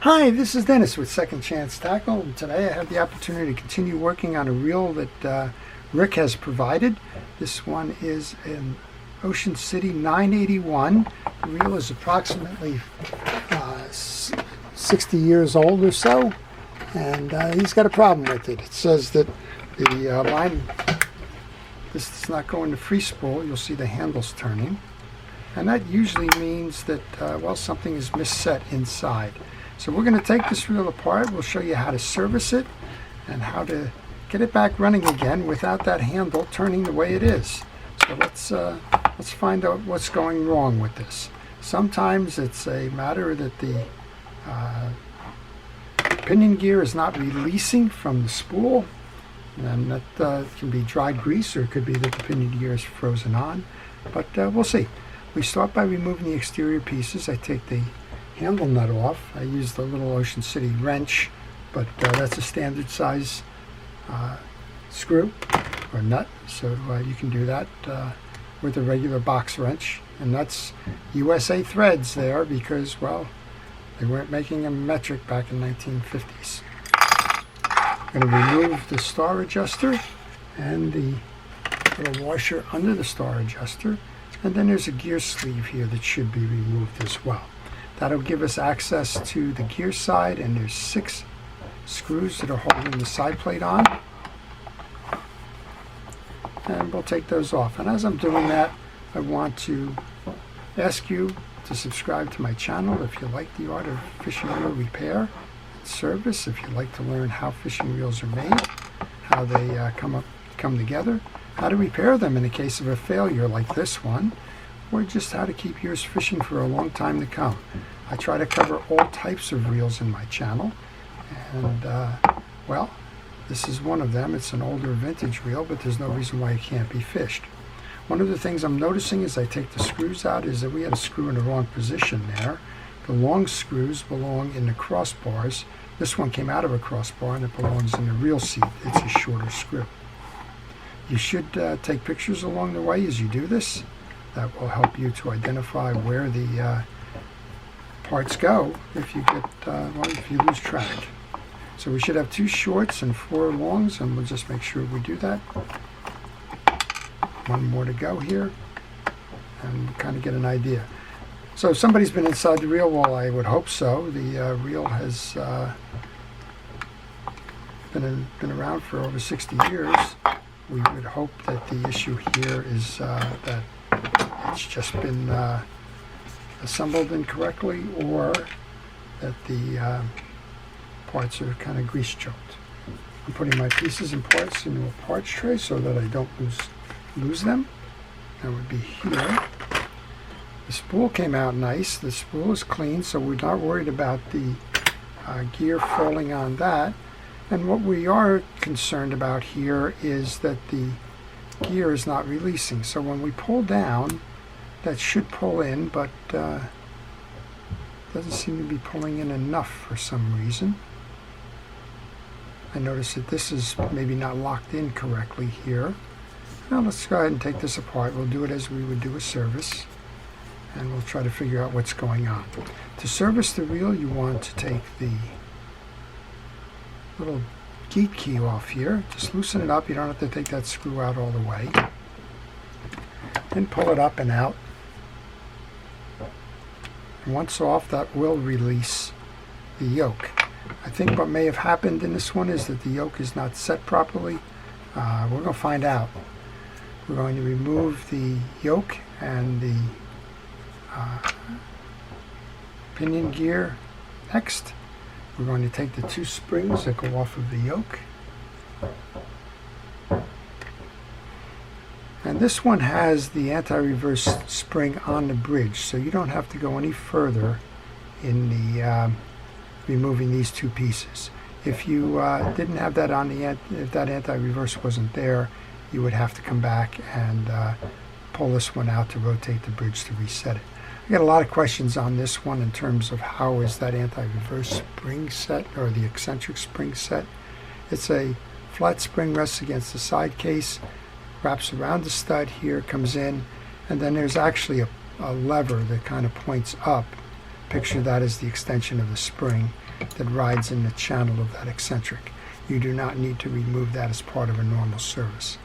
Hi, this is Dennis with Second Chance Tackle, and today I have the opportunity to continue working on a reel that Rick has provided. This one is an Ocean City 981. The reel is approximately 60 years old or so, and he's got a problem with it. It says that the line, this does not go into free spool. You'll see the handles turning, and that usually means that, well, something is misset inside. So we're going to take this reel apart. We'll show you how to service it and how to get it back running again without that handle turning the way it is. So let's find out what's going wrong with this. Sometimes it's a matter that the pinion gear is not releasing from the spool, and that can be dried grease, or it could be that the pinion gear is frozen on, but we'll see. We start by removing the exterior pieces. I take the handle nut off. I use the little Ocean City wrench, but that's a standard size screw or nut, so you can do that with a regular box wrench. And that's USA threads there because, well, they weren't making them metric back in 1950s. I'm going to remove the star adjuster and the little washer under the star adjuster, and then there's a gear sleeve here that should be removed as well. That'll give us access to the gear side, and there's 6 screws that are holding the side plate on. And we'll take those off. And as I'm doing that, I want to ask you to subscribe to my channel if you like the art of fishing reel repair and service, if you'd like to learn how fishing reels are made, how they come together, how to repair them in the case of a failure like this one, or just how to keep yours fishing for a long time to come. I try to cover all types of reels in my channel, and well, this is one of them. It's an older vintage reel, but there's no reason why it can't be fished. One of the things I'm noticing as I take the screws out is that we had a screw in the wrong position there. The long screws belong in the crossbars. This one came out of a crossbar and it belongs in the reel seat. It's a shorter screw. You should take pictures along the way as you do this. That will help you to identify where the parts go if you get well, if you lose track. So we should have 2 shorts and 4 longs, and we'll just make sure we do that. 1 more to go here, and kind of get an idea. So somebody's been inside the reel. Well, I would hope so. The reel has been around for over 60 years. We would hope that the issue here is that it's just been assembled incorrectly, or that the parts are kind of grease choked. I'm putting my pieces and parts into a parts tray so that I don't lose them. That would be here. The spool came out nice. The spool is clean, so we're not worried about the gear falling on that. And what we are concerned about here is that the gear is not releasing. So when we pull down, that should pull in, but doesn't seem to be pulling in enough for some reason. I notice that this is maybe not locked in correctly here. Now let's go ahead and take this apart. We'll do it as we would do a service, and we'll try to figure out what's going on. To service the reel, you want to take the little gate key off here. Just loosen it up. You don't have to take that screw out all the way. And pull it up and out. And once off, that will release the yoke. I think what may have happened in this one is that the yoke is not set properly. We're going to find out. We're going to remove the yoke and the pinion gear next. We're going to take the 2 springs that go off of the yoke. And this one has the anti-reverse spring on the bridge, so you don't have to go any further in the removing these 2 pieces. If you didn't have that on if that anti-reverse wasn't there, you would have to come back and pull this one out to rotate the bridge to reset it. I got a lot of questions on this one in terms of how is that anti-reverse spring set, or the eccentric spring set. It's a flat spring, rests against the side case, wraps around the stud here, comes in, and then there's actually a lever that kind of points up picture that as the extension of the spring that rides in the channel of that eccentric. You do not need to remove that as part of a normal service.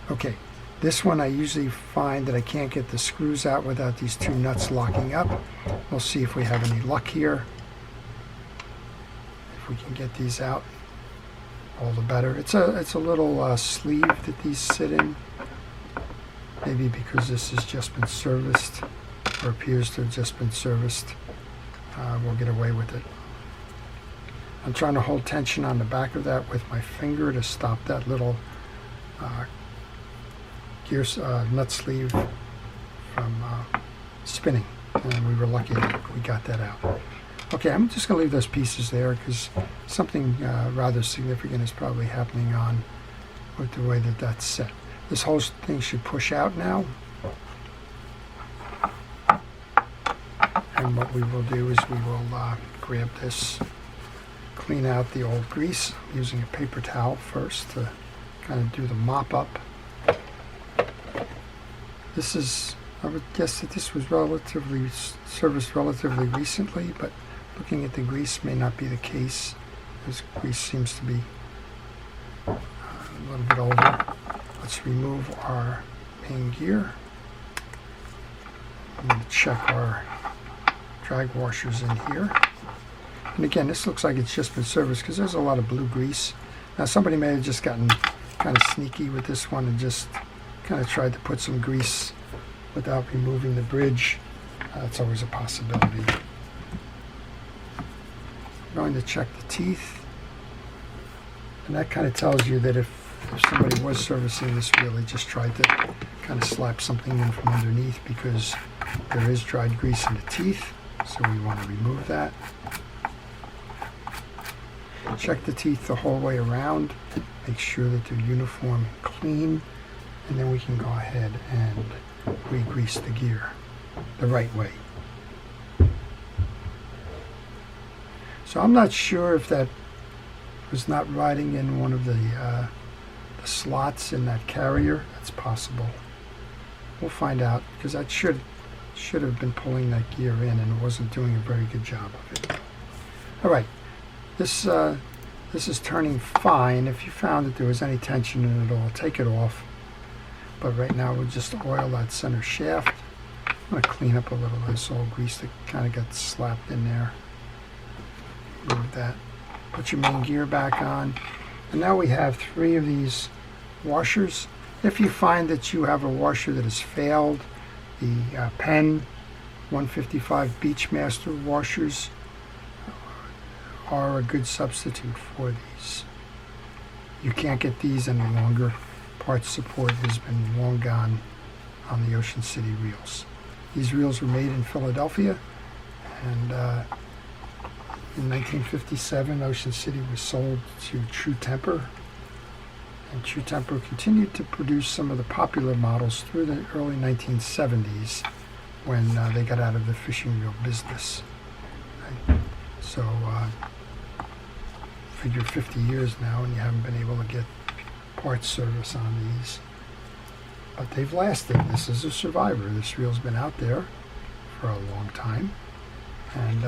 Okay, this one I usually find that I can't get the screws out without these two nuts locking up. We'll see if we have any luck here. If we can get these out, all the better. It's a little sleeve that these sit in. Maybe because this has just been serviced, or appears to have just been serviced, we'll get away with it. I'm trying to hold tension on the back of that with my finger to stop that little nut sleeve from spinning, and we were lucky that we got that out. Okay, I'm just going to leave those pieces there because something rather significant is probably happening on with the way that that's set. This whole thing should push out now. And what we will do is we will grab this, clean out the old grease using a paper towel first to kind of do the mop up. This is, I would guess that this was serviced relatively recently, but looking at the grease may not be the case. This grease seems to be a little bit older. Let's remove our main gear. I'm going to check our drag washers in here. And again, this looks like it's just been serviced because there's a lot of blue grease. Now somebody may have just gotten kind of sneaky with this one and just kind of tried to put some grease without removing the bridge. That's always a possibility. I'm going to check the teeth. And that kind of tells you that if somebody was servicing this wheel, they just tried to kind of slap something in from underneath because there is dried grease in the teeth, so we want to remove that. Check the teeth the whole way around, make sure that they're uniform and clean, and then we can go ahead and re-grease the gear the right way. So I'm not sure if that was not riding in one of the slots in that carrier. That's possible. We'll find out because that should have been pulling that gear in and it wasn't doing a very good job of it. All right, this is turning fine. If you found that there was any tension in it all, take it off. But right now we'll just oil that center shaft. I'm going to clean up a little of this old grease that kind of got slapped in there. Remove that. Put your main gear back on. And now we have 3 of these washers. If you find that you have a washer that has failed, the Penn 155 Beachmaster washers are a good substitute for these. You can't get these any longer. Parts support has been long gone on the Ocean City reels. These reels were made in Philadelphia, and in 1957, Ocean City was sold to True Temper, and True Temper continued to produce some of the popular models through the early 1970s when they got out of the fishing reel business. Right? So, figure 50 years now, and you haven't been able to get parts service on these. But they've lasted. This is a survivor. This reel's been out there for a long time, and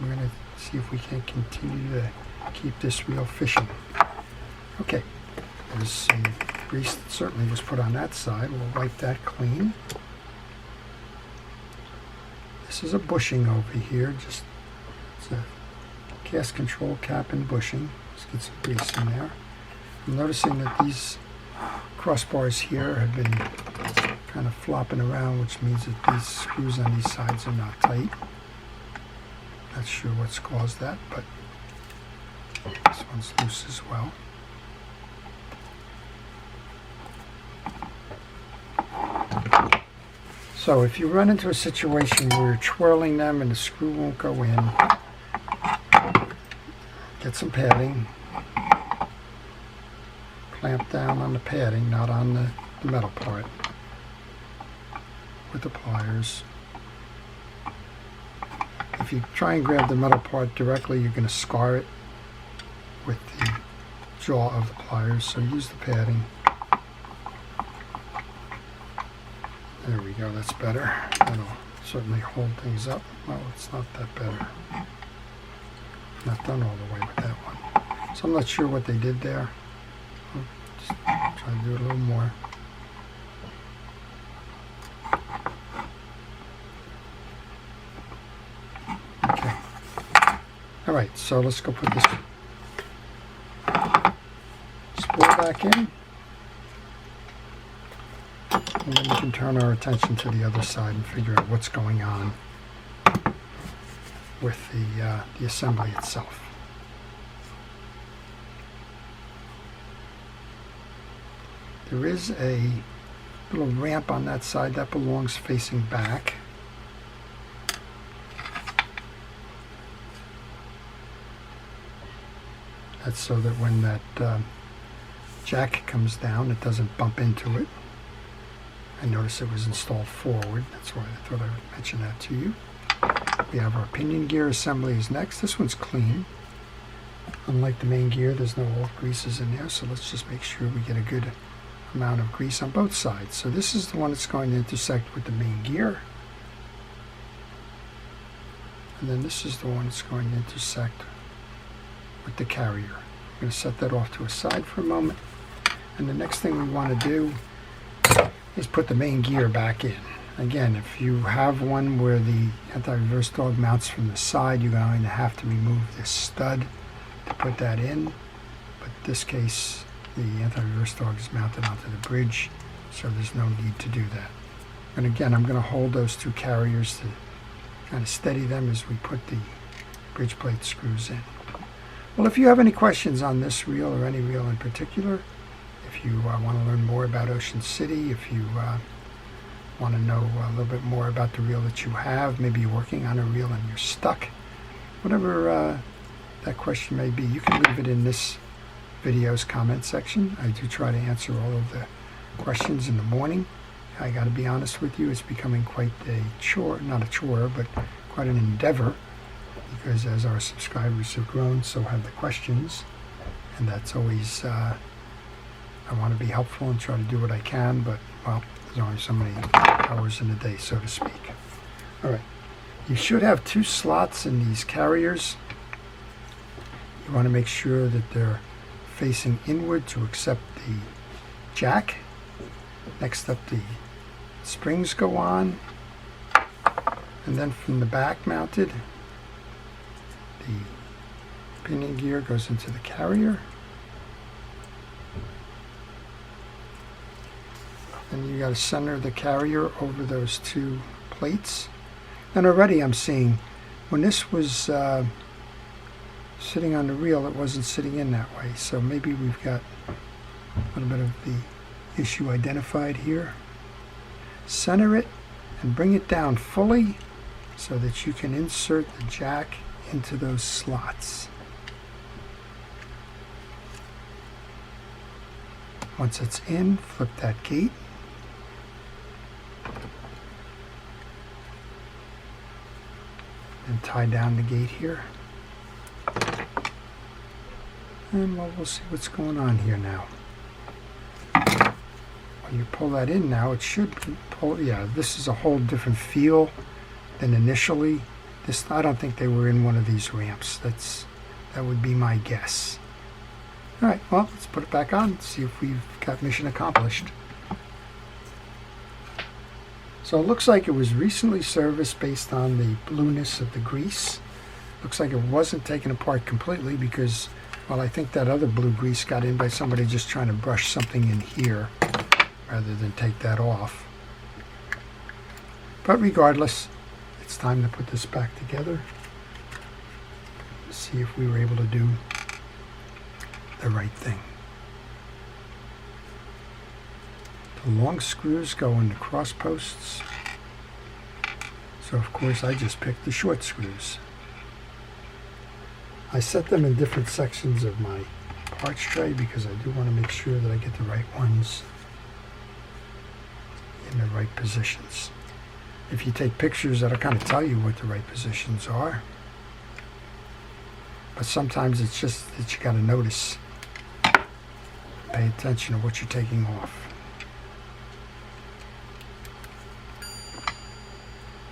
we're going to see if we can continue to keep this reel fishing. Okay, there's some grease that certainly was put on that side. We'll wipe that clean. This is a bushing over here. It's a cast control cap and bushing. Let's get some grease in there. I'm noticing that these crossbars here have been kind of flopping around, which means that these screws on these sides are not tight. Not sure what's caused that, but this one's loose as well. So if you run into a situation where you're twirling them and the screw won't go in, get some padding, clamp down on the padding, not on the metal part, with the pliers. If you try and grab the metal part directly, you're going to scar it with the jaw of the pliers, so use the padding. There we go, that's better. That'll certainly hold things up. Well, it's not that better. Not done all the way with that one. So I'm not sure what they did there. I'll just try to do it a little more. Okay. All right, so let's go put this spool back in. And then we can turn our attention to the other side and figure out what's going on with the assembly itself. There is a little ramp on that side that belongs facing back. That's so that when that jack comes down, it doesn't bump into it. I noticed it was installed forward. That's why I thought I would mention that to you. We have our pinion gear assembly is next. This one's clean. Unlike the main gear, there's no old greases in there, so let's just make sure we get a good amount of grease on both sides. So this is the one that's going to intersect with the main gear. And then this is the one that's going to intersect with the carrier. I'm going to set that off to a side for a moment. And the next thing we want to do is put the main gear back in. Again, if you have one where the anti-reverse dog mounts from the side, you're going to have to remove this stud to put that in. But in this case, the anti-reverse dog is mounted onto the bridge, so there's no need to do that. And again, I'm going to hold those two carriers to kind of steady them as we put the bridge plate screws in. Well, if you have any questions on this reel or any reel in particular, if you want to learn more about Ocean City, if you want to know a little bit more about the reel that you have, maybe you're working on a reel and you're stuck, whatever that question may be, you can leave it in this video's comment section. I do try to answer all of the questions in the morning. I got to be honest with you, it's becoming quite a chore, not a chore, but quite an endeavor, because as our subscribers have grown, so have the questions, and that's always I want to be helpful and try to do what I can, but, well, there's only so many hours in a day, so to speak. All right, you should have two slots in these carriers. You want to make sure that they're facing inward to accept the jack. Next up, the springs go on, and then from the back mounted, the pinion gear goes into the carrier. And you got to center the carrier over those two plates. And already I'm seeing when this was sitting on the reel, it wasn't sitting in that way. So maybe we've got a little bit of the issue identified here. Center it and bring it down fully so that you can insert the jack into those slots. Once it's in, flip that gate. And tie down the gate here. And well, we'll see what's going on here now. When you pull that in now, it should pull, yeah, this is a whole different feel than initially. This, I don't think they were in one of these ramps. That would be my guess. All right, well, let's put it back on, see if we've got mission accomplished. So it looks like it was recently serviced based on the blueness of the grease. Looks like it wasn't taken apart completely because, well, I think that other blue grease got in by somebody just trying to brush something in here rather than take that off. But regardless, it's time to put this back together. See if we were able to do the right thing. The long screws go in the cross posts. So of course I just picked the short screws. I set them in different sections of my parts tray because I do want to make sure that I get the right ones in the right positions. If you take pictures, that'll kind of tell you what the right positions are. But sometimes it's just that you got to notice. Pay attention to what you're taking off.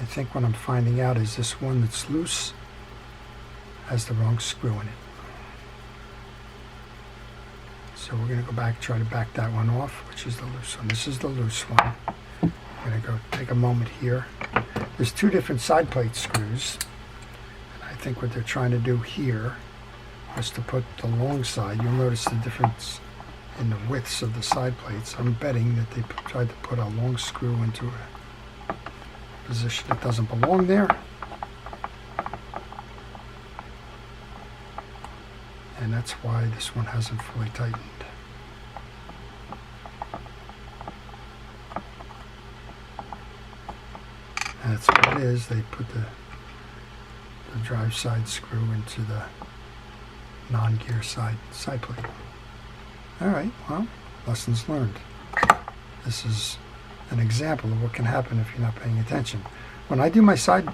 I think what I'm finding out is this one that's loose has the wrong screw in it. So we're going to go back, try to back that one off, which is the loose one. This is the loose one. I'm going to go take a moment here. There's two different side plate screws. And I think what they're trying to do here is to put the long side. You'll notice the difference in the widths of the side plates. I'm betting that they tried to put a long screw into a position that doesn't belong there. And that's why this one hasn't fully tightened. And that's what it is. They put the drive side screw into the non-gear side plate. Alright, well, lessons learned. This is an example of what can happen if you're not paying attention. When I do my side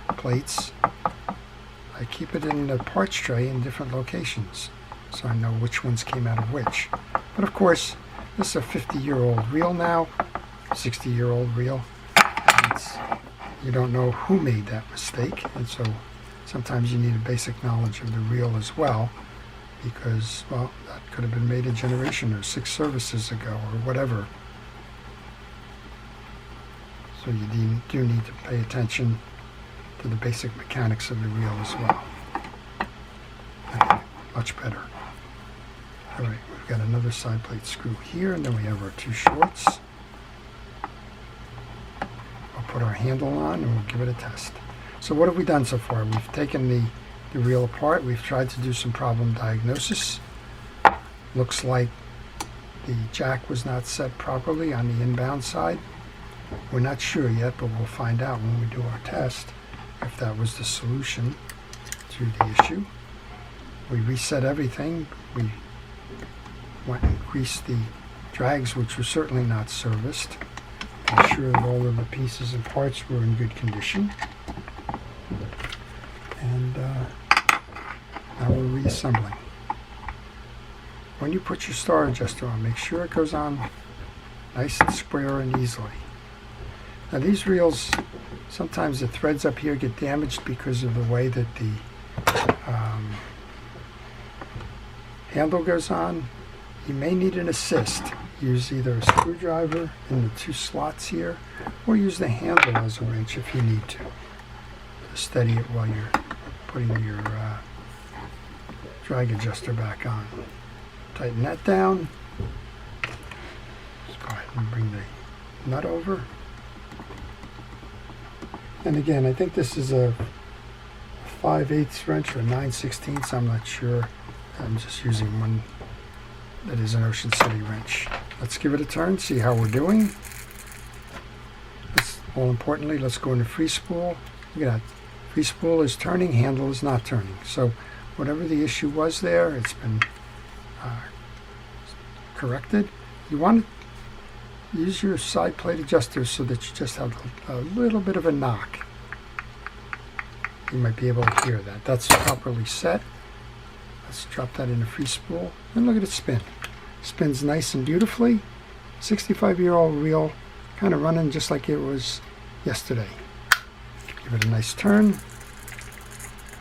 plates, I keep it in the parts tray in different locations, so I know which ones came out of which. But of course, this is a 50-year-old reel now, 60-year-old reel. And you don't know who made that mistake, and so sometimes you need a basic knowledge of the reel as well, because, well, that could have been made a generation or 6 services ago or whatever. So you do need to pay attention to the basic mechanics of the reel as well. Okay, much better. All right, we've got another side plate screw here, and then we have our 2 shorts. We'll put our handle on and we'll give it a test. So what have we done so far? We've taken the reel apart. We've tried to do some problem diagnosis. Looks like the jack was not set properly on the inbound side. We're not sure yet, but we'll find out when we do our test if that was the solution to the issue. We reset everything. We went and greased the drags, which were certainly not serviced. Made sure that all of the pieces and parts were in good condition. And now we're reassembling. When you put your star adjuster on, make sure it goes on nice and square and easily. Now these reels, sometimes the threads up here get damaged because of the way that the handle goes on. You may need an assist. Use either a screwdriver in the 2 slots here, or use the handle as a wrench if you need to steady it while you're putting your drag adjuster back on. Tighten that down. Let's go ahead and bring the nut over. And again, I think this is a 5/8 wrench or a 9/16. I'm not sure. I'm just using one that is an Ocean City wrench. Let's give it a turn, see how we're doing. More importantly, let's go into free spool. Look at that. Free spool is turning, handle is not turning. So whatever the issue was there, it's been corrected. You want to use your side plate adjuster so that you just have a little bit of a knock. You might be able to hear that. That's properly set. Let's drop that in the free spool and look at it spin. Spins nice and beautifully. 65-year-old reel, kind of running just like it was yesterday. Give it a nice turn.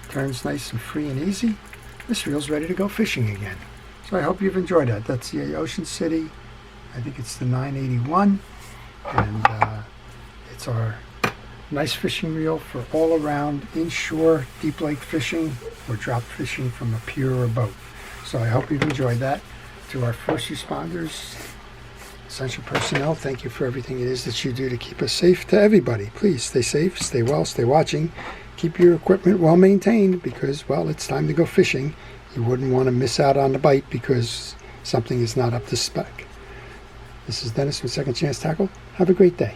Turns nice and free and easy. This reel's ready to go fishing again. So I hope you've enjoyed that. That's the Ocean City. I think it's the 981, and it's our nice fishing reel for all around inshore deep lake fishing or drop fishing from a pier or boat. So I hope you've enjoyed that. To our first responders, essential personnel, thank you for everything it is that you do to keep us safe. To everybody, please stay safe, stay well, stay watching. Keep your equipment well maintained because, well, it's time to go fishing. You wouldn't want to miss out on the bite because something is not up to spec. This is Dennis with Second Chance Tackle. Have a great day.